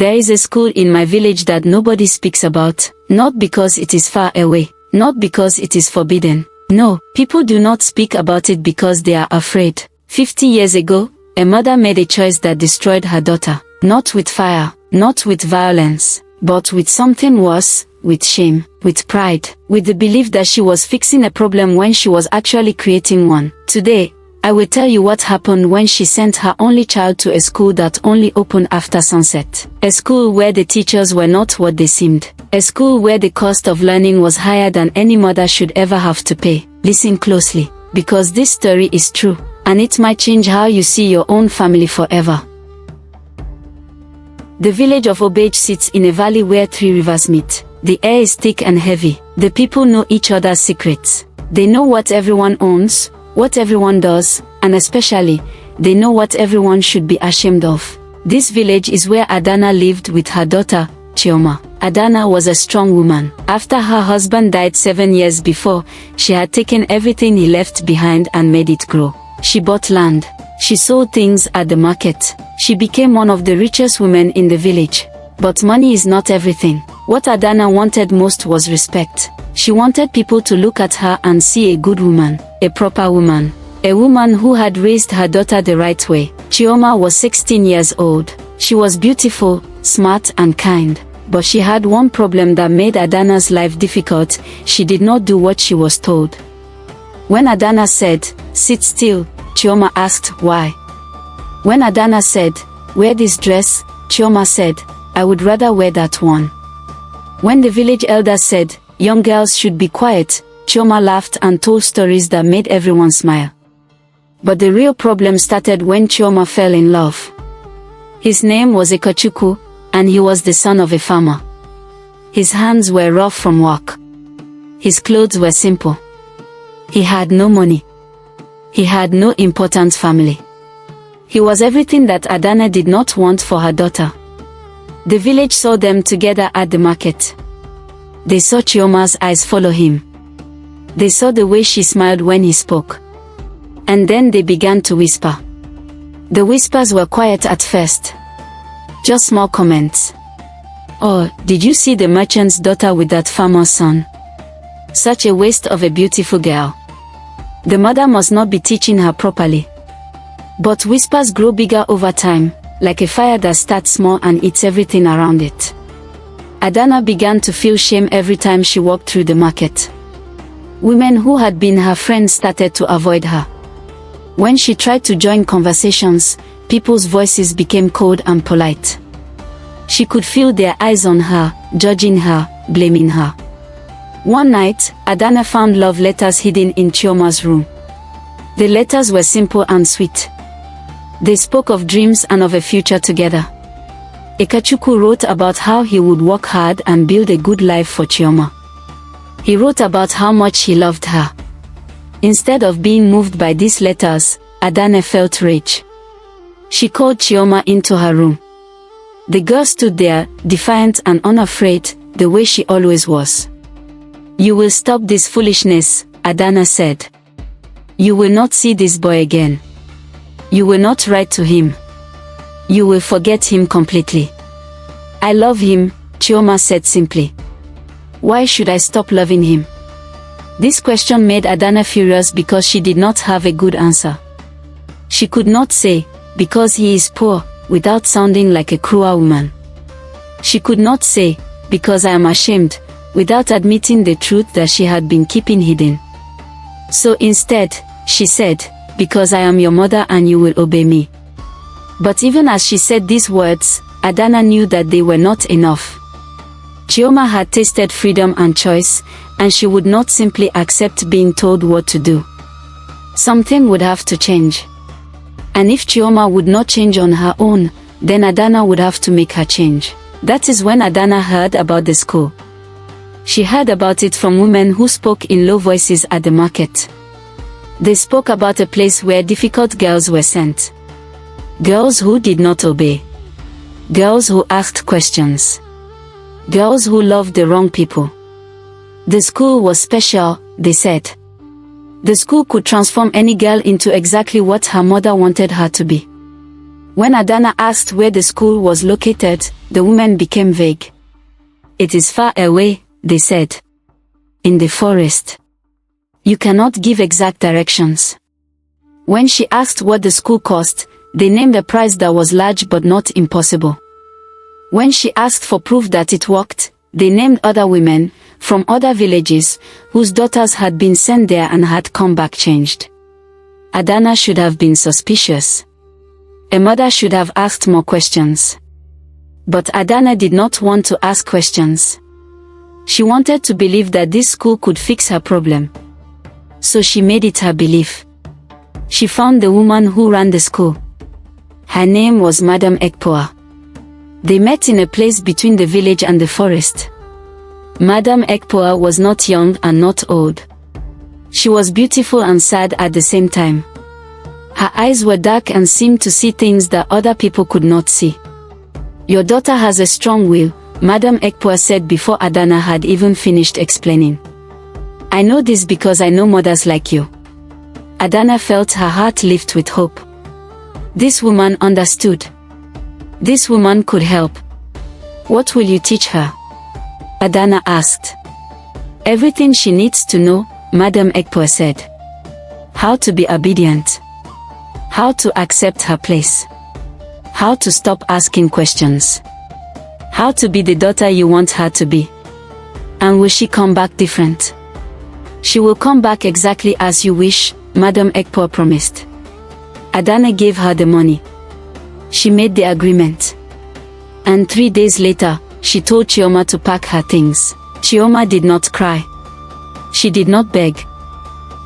There is a school in my village that nobody speaks about, not because it is far away, not because it is forbidden. No, people do not speak about it because they are afraid. 50 years ago, a mother made a choice that destroyed her daughter. Not with fire, not with violence, but with something worse, with shame, with pride, with the belief that she was fixing a problem when she was actually creating one. Today, I will tell you what happened when she sent her only child to a school that only opened after sunset. A school where the teachers were not what they seemed. A school where the cost of learning was higher than any mother should ever have to pay. Listen closely, because this story is true, and it might change how you see your own family forever. The village of Obaje sits in a valley where 3 rivers meet. The air is thick and heavy. The people know each other's secrets. They know what everyone owns, what everyone does, and especially, they know what everyone should be ashamed of. This village is where Adanna lived with her daughter, Chioma. Adanna was a strong woman. After her husband died 7 years before, she had taken everything he left behind and made it grow. She bought land. She sold things at the market. She became one of the richest women in the village. But money is not everything. What Adanna wanted most was respect. She wanted people to look at her and see a good woman, a proper woman, a woman who had raised her daughter the right way. Chioma was 16 years old. She was beautiful, smart and kind. But she had one problem that made Adanna's life difficult. She did not do what she was told. When Adanna said, "Sit still," Chioma asked why. When Adanna said, "Wear this dress," Chioma said, "I would rather wear that one." When the village elder said, "Young girls should be quiet," Chioma laughed and told stories that made everyone smile. But the real problem started when Chioma fell in love. His name was Ikechukwu, and he was the son of a farmer. His hands were rough from work. His clothes were simple. He had no money. He had no important family. He was everything that Adanna did not want for her daughter. The village saw them together at the market. They saw Chioma's eyes follow him. They saw the way she smiled when he spoke. And then they began to whisper. The whispers were quiet at first. Just small comments. "Oh, did you see the merchant's daughter with that farmer's son? Such a waste of a beautiful girl. The mother must not be teaching her properly." But whispers grow bigger over time, like a fire that starts small and eats everything around it. Adanna began to feel shame every time she walked through the market. Women who had been her friends started to avoid her. When she tried to join conversations, people's voices became cold and polite. She could feel their eyes on her, judging her, blaming her. One night, Adanna found love letters hidden in Chioma's room. The letters were simple and sweet. They spoke of dreams and of a future together. Ikechukwu wrote about how he would work hard and build a good life for Chioma. He wrote about how much he loved her. Instead of being moved by these letters, Adanna felt rage. She called Chioma into her room. The girl stood there, defiant and unafraid, the way she always was. "You will stop this foolishness," Adanna said. "You will not see this boy again. You will not write to him. You will forget him completely." "I love him," Chioma said simply. "Why should I stop loving him?" This question made Adanna furious because she did not have a good answer. She could not say, "Because he is poor," without sounding like a cruel woman. She could not say, "Because I am ashamed," without admitting the truth that she had been keeping hidden. So instead, she said, "Because I am your mother and you will obey me." But even as she said these words, Adanna knew that they were not enough. Chioma had tasted freedom and choice, and she would not simply accept being told what to do. Something would have to change. And if Chioma would not change on her own, then Adanna would have to make her change. That is when Adanna heard about the school. She heard about it from women who spoke in low voices at the market. They spoke about a place where difficult girls were sent. Girls who did not obey. Girls who asked questions. Girls who loved the wrong people. The school was special, they said. The school could transform any girl into exactly what her mother wanted her to be. When Adanna asked where the school was located, the woman became vague. It is far away, they said. In the forest. You cannot give exact directions. When she asked what the school cost, they named a price that was large but not impossible. When she asked for proof that it worked, they named other women, from other villages, whose daughters had been sent there and had come back changed. Adanna should have been suspicious. A mother should have asked more questions. But Adanna did not want to ask questions. She wanted to believe that this school could fix her problem. So she made it her belief. She found the woman who ran the school. Her name was Madam Ekpoa. They met in a place between the village and the forest. Madam Ekpoa was not young and not old. She was beautiful and sad at the same time. Her eyes were dark and seemed to see things that other people could not see. Your daughter has a strong will, Madam Ekpoa said before Adanna had even finished explaining. I know this because I know mothers like you. Adanna felt her heart lift with hope. This woman understood. This woman could help. What will you teach her? Adanna asked. Everything she needs to know, Madam Ekpoa said. How to be obedient. How to accept her place. How to stop asking questions. How to be the daughter you want her to be. And will she come back different? She will come back exactly as you wish, Madam Ekpoa promised. Adanna gave her the money. She made the agreement. And 3 days later, she told Chioma to pack her things. Chioma did not cry. She did not beg.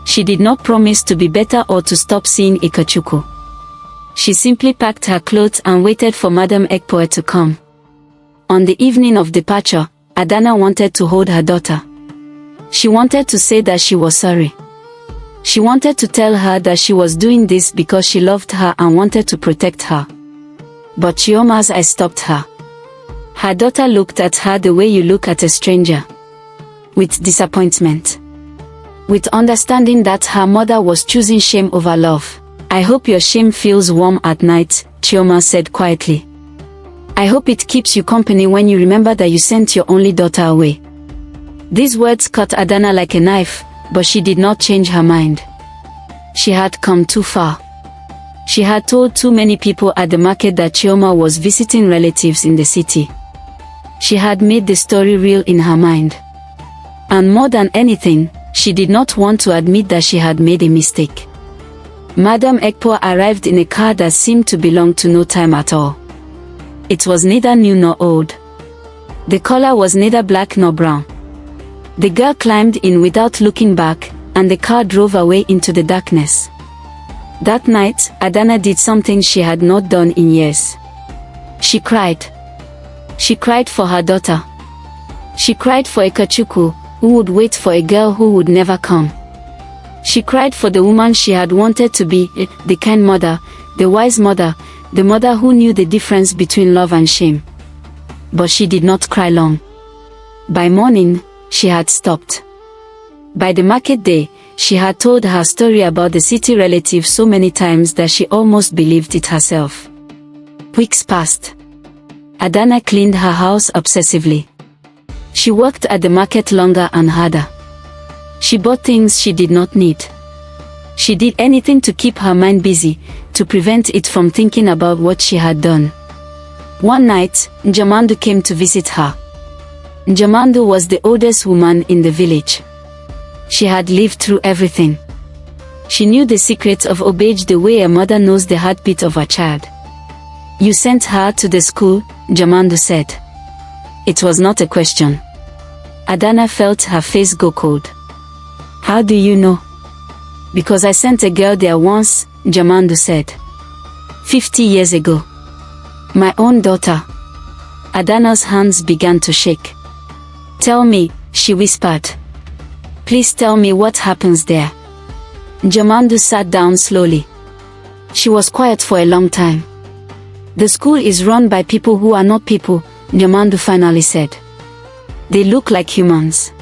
She did not promise to be better or to stop seeing Ikechukwu. She simply packed her clothes and waited for Madam Ekpoa to come. On the evening of departure, Adanna wanted to hold her daughter. She wanted to say that she was sorry. She wanted to tell her that she was doing this because she loved her and wanted to protect her. But Chioma's eyes stopped her. Her daughter looked at her the way you look at a stranger. With disappointment. With understanding that her mother was choosing shame over love. I hope your shame feels warm at night, Chioma said quietly. I hope it keeps you company when you remember that you sent your only daughter away. These words cut Adanna like a knife, but she did not change her mind. She had come too far. She had told too many people at the market that Chioma was visiting relatives in the city. She had made the story real in her mind. And more than anything, she did not want to admit that she had made a mistake. Madam Ekpoa arrived in a car that seemed to belong to no time at all. It was neither new nor old. The color was neither black nor brown. The girl climbed in without looking back, and the car drove away into the darkness. That night, Adanna did something she had not done in years. She cried. She cried for her daughter. She cried for Ikechukwu, who would wait for a girl who would never come. She cried for the woman she had wanted to be, the kind mother, the wise mother, the mother who knew the difference between love and shame. But she did not cry long. By morning, she had stopped. By the market day, she had told her story about the city relative so many times that she almost believed it herself. Weeks passed. Adanna cleaned her house obsessively. She worked at the market longer and harder. She bought things she did not need. She did anything to keep her mind busy, to prevent it from thinking about what she had done. One night, Njamandu came to visit her. Njamandu was the oldest woman in the village. She had lived through everything. She knew the secrets of Obaje the way a mother knows the heartbeat of her child. You sent her to the school, Njamandu said. It was not a question. Adanna felt her face go cold. How do you know? Because I sent a girl there once, Njamandu said. 50 years ago. My own daughter. Adanna's hands began to shake. Tell me, she whispered. Please tell me what happens there. Njamandu sat down slowly. She was quiet for a long time. The school is run by people who are not people, Njamandu finally said. They look like humans.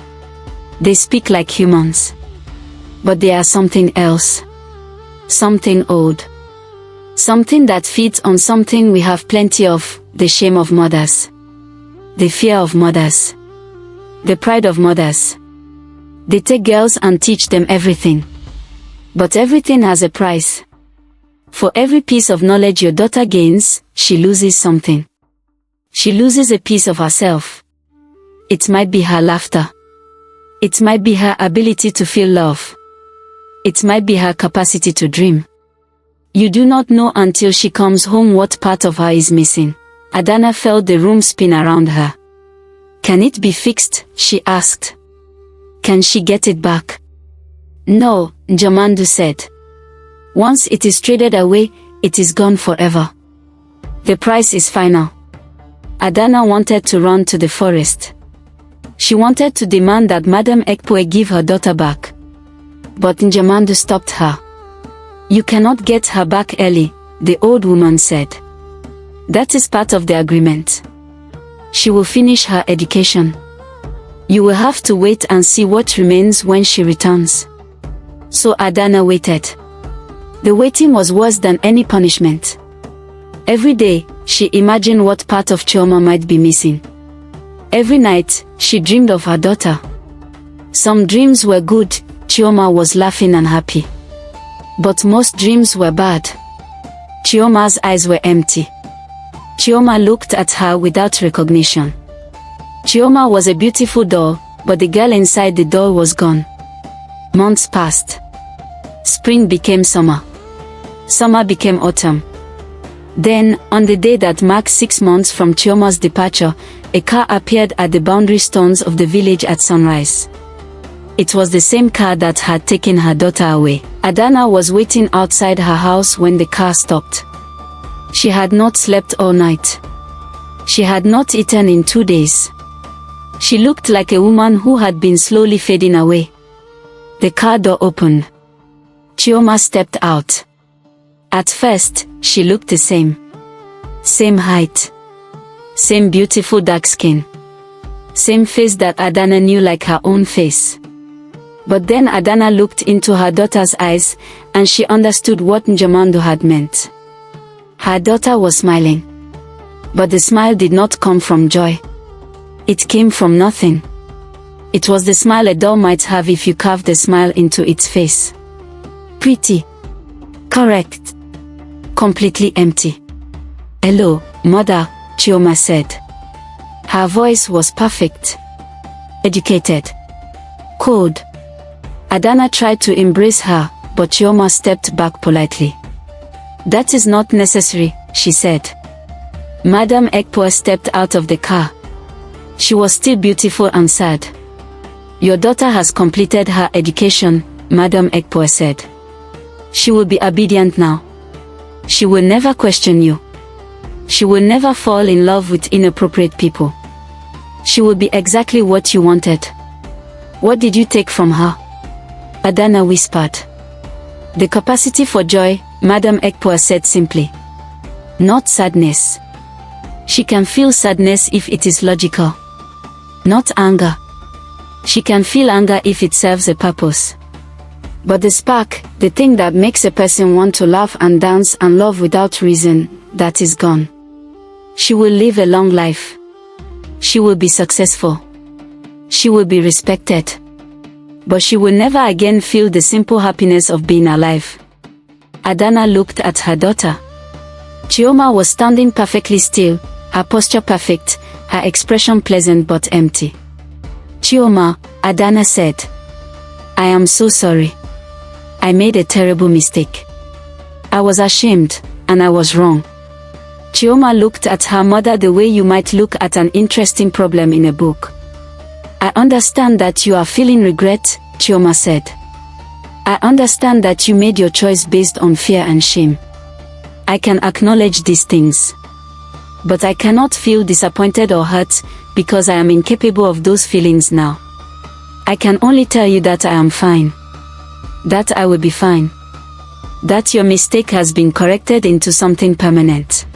They speak like humans. But they are something else. Something old. Something that feeds on something we have plenty of, the shame of mothers. The fear of mothers. The pride of mothers. They take girls and teach them everything. But everything has a price. For every piece of knowledge your daughter gains, she loses something. She loses a piece of herself. It might be her laughter. It might be her ability to feel love. It might be her capacity to dream. You do not know until she comes home what part of her is missing. Adanna felt the room spin around her. Can it be fixed? She asked. Can she get it back? No, Njamandu said. Once it is traded away, it is gone forever. The price is final. Adanna wanted to run to the forest. She wanted to demand that Madam Ekpoe give her daughter back. But Njamandu stopped her. You cannot get her back early, the old woman said. That is part of the agreement. She will finish her education. You will have to wait and see what remains when she returns. So Adanna waited. The waiting was worse than any punishment. Every day, she imagined what part of Chioma might be missing. Every night, she dreamed of her daughter. Some dreams were good, Chioma was laughing and happy. But most dreams were bad. Chioma's eyes were empty. Chioma looked at her without recognition. Chioma was a beautiful doll, but the girl inside the doll was gone. Months passed. Spring became summer. Summer became autumn. Then, on the day that marked 6 months from Chioma's departure, a car appeared at the boundary stones of the village at sunrise. It was the same car that had taken her daughter away. Adanna was waiting outside her house when the car stopped. She had not slept all night. She had not eaten in 2 days. She looked like a woman who had been slowly fading away. The car door opened. Chioma stepped out. At first, she looked the same. Same height. Same beautiful dark skin. Same face that Adanna knew like her own face. But then Adanna looked into her daughter's eyes, and she understood what Njamandu had meant. Her daughter was smiling. But the smile did not come from joy. It came from nothing. It was the smile a doll might have if you carved the smile into its face. Pretty. Correct. Completely empty. Hello, mother, Chioma said. Her voice was perfect. Educated. Cold. Adanna tried to embrace her, but Chioma stepped back politely. That is not necessary, she said. Madam Ekpoe stepped out of the car. She was still beautiful and sad. Your daughter has completed her education, Madam Ekpoe said. She will be obedient now. She will never question you. She will never fall in love with inappropriate people. She will be exactly what you wanted. What did you take from her? Adanna whispered. The capacity for joy, Madam Ekpoe said simply. Not sadness. She can feel sadness if it is logical. Not anger. She can feel anger if it serves a purpose. But the spark, the thing that makes a person want to laugh and dance and love without reason, that is gone. She will live a long life. She will be successful. She will be respected. But she will never again feel the simple happiness of being alive. Adanna looked at her daughter. Chioma was standing perfectly still, her posture perfect, her expression pleasant but empty. Chioma, Adanna said. I am so sorry. I made a terrible mistake. I was ashamed, and I was wrong. Chioma looked at her mother the way you might look at an interesting problem in a book. I understand that you are feeling regret, Chioma said. I understand that you made your choice based on fear and shame. I can acknowledge these things. But I cannot feel disappointed or hurt, because I am incapable of those feelings now. I can only tell you that I am fine. That I will be fine. That your mistake has been corrected into something permanent.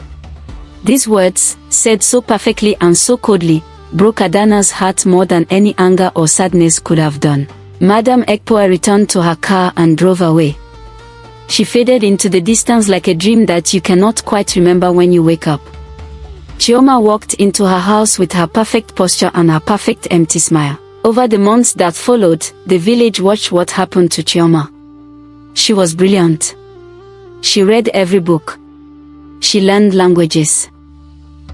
These words, said so perfectly and so coldly, broke Adanna's heart more than any anger or sadness could have done. Madam Ekpoe returned to her car and drove away. She faded into the distance like a dream that you cannot quite remember when you wake up. Chioma walked into her house with her perfect posture and her perfect empty smile. Over the months that followed, the village watched what happened to Chioma. She was brilliant. She read every book. She learned languages.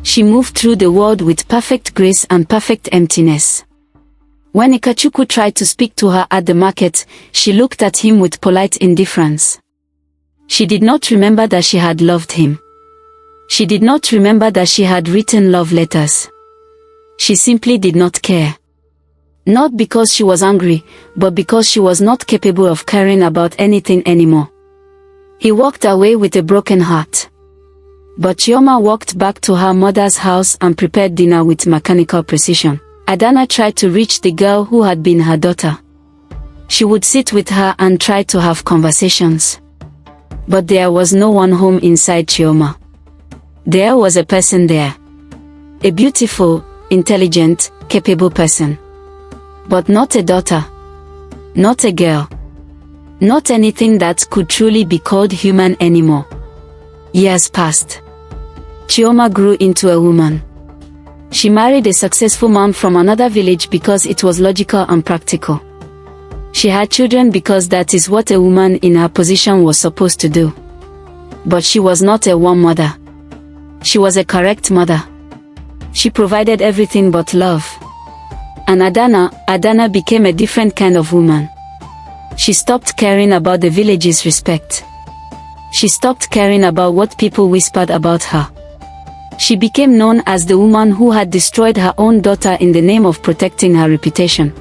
She moved through the world with perfect grace and perfect emptiness. When Ikechukwu tried to speak to her at the market, she looked at him with polite indifference. She did not remember that she had loved him. She did not remember that she had written love letters. She simply did not care. Not because she was angry, but because she was not capable of caring about anything anymore. He walked away with a broken heart. But Chioma walked back to her mother's house and prepared dinner with mechanical precision. Adanna tried to reach the girl who had been her daughter. She would sit with her and try to have conversations. But there was no one home inside Chioma. There was a person there. A beautiful, intelligent, capable person. But not a daughter. Not a girl. Not anything that could truly be called human anymore. Years passed. Chioma grew into a woman. She married a successful man from another village because it was logical and practical. She had children because that is what a woman in her position was supposed to do. But she was not a warm mother. She was a correct mother. She provided everything but love. And Adanna became a different kind of woman. She stopped caring about the village's respect. She stopped caring about what people whispered about her. She became known as the woman who had destroyed her own daughter in the name of protecting her reputation.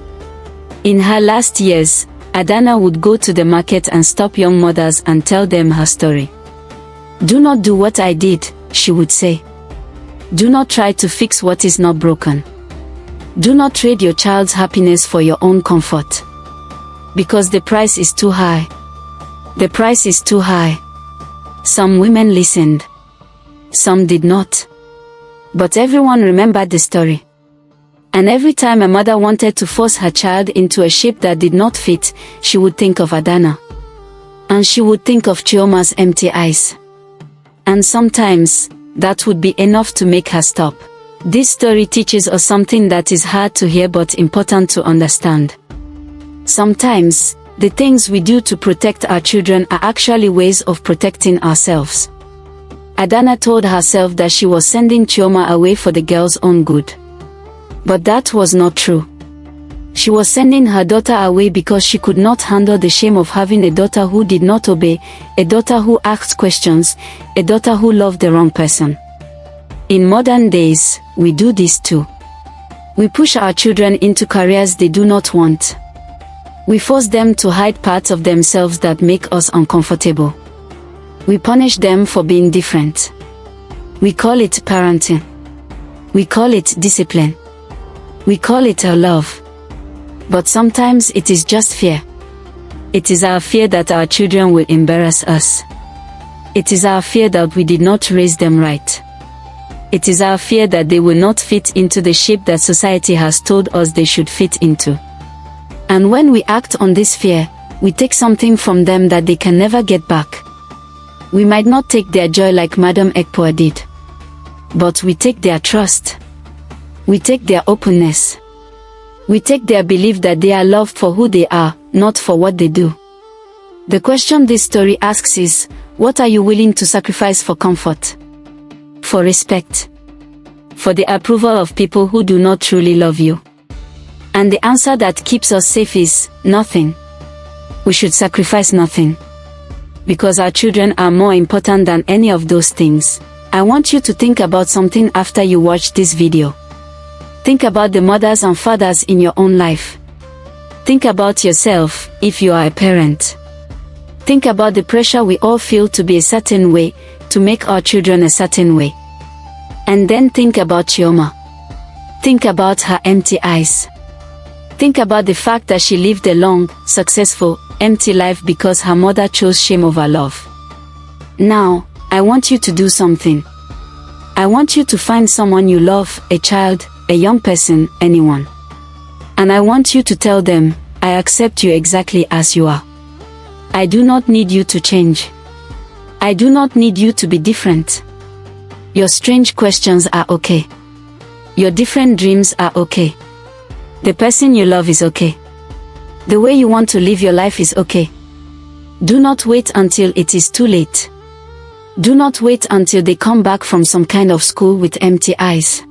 In her last years, Adanna would go to the market and stop young mothers and tell them her story. "Do not do what I did," she would say. "Do not try to fix what is not broken. Do not trade your child's happiness for your own comfort. Because the price is too high. The price is too high." Some women listened. Some did not. But everyone remembered the story. And every time a mother wanted to force her child into a shape that did not fit, she would think of Adanna. And she would think of Chioma's empty eyes. And sometimes, that would be enough to make her stop. This story teaches us something that is hard to hear but important to understand. Sometimes, the things we do to protect our children are actually ways of protecting ourselves. Adanna told herself that she was sending Chioma away for the girl's own good. But that was not true. She was sending her daughter away because she could not handle the shame of having a daughter who did not obey, a daughter who asked questions, a daughter who loved the wrong person. In modern days, we do this too. We push our children into careers they do not want. We force them to hide parts of themselves that make us uncomfortable. We punish them for being different. We call it parenting. We call it discipline. We call it our love. But sometimes it is just fear. It is our fear that our children will embarrass us. It is our fear that we did not raise them right. It is our fear that they will not fit into the shape that society has told us they should fit into. And when we act on this fear, we take something from them that they can never get back. We might not take their joy like Madam Ekpoa did. But we take their trust. We take their openness. We take their belief that they are loved for who they are, not for what they do. The question this story asks is, what are you willing to sacrifice for comfort? For respect? For the approval of people who do not truly love you? And the answer that keeps us safe is, nothing. We should sacrifice nothing. Because our children are more important than any of those things. I want you to think about something after you watch this video. Think about the mothers and fathers in your own life. Think about yourself, if you are a parent. Think about the pressure we all feel to be a certain way, to make our children a certain way. And then think about Chioma. Think about her empty eyes. Think about the fact that she lived a long, successful, empty life because her mother chose shame over love. Now, I want you to do something. I want you to find someone you love, a child, a young person, anyone. And I want you to tell them, I accept you exactly as you are. I do not need you to change. I do not need you to be different. Your strange questions are okay. Your different dreams are okay. The person you love is okay. The way you want to live your life is okay. Do not wait until it is too late. Do not wait until they come back from some kind of school with empty eyes.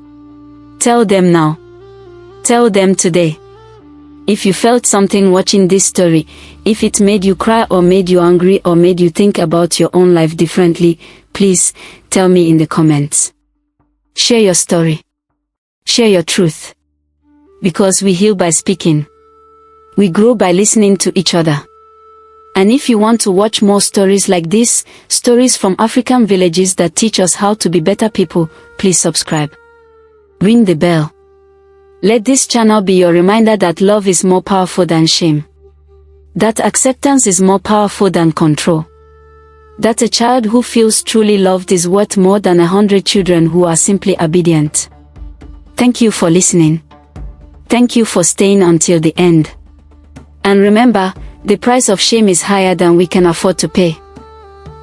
Tell them now. Tell them today. If you felt something watching this story, if it made you cry or made you angry or made you think about your own life differently, please tell me in the comments. Share your story. Share your truth. Because we heal by speaking. We grow by listening to each other. And if you want to watch more stories like this, stories from African villages that teach us how to be better people, please subscribe. Ring the bell. Let this channel be your reminder that love is more powerful than shame. That acceptance is more powerful than control. That a child who feels truly loved is worth more than 100 children who are simply obedient. Thank you for listening. Thank you for staying until the end. And remember, the price of shame is higher than we can afford to pay.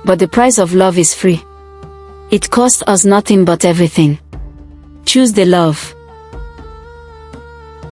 But the price of love is free. It costs us nothing but everything. Choose the love.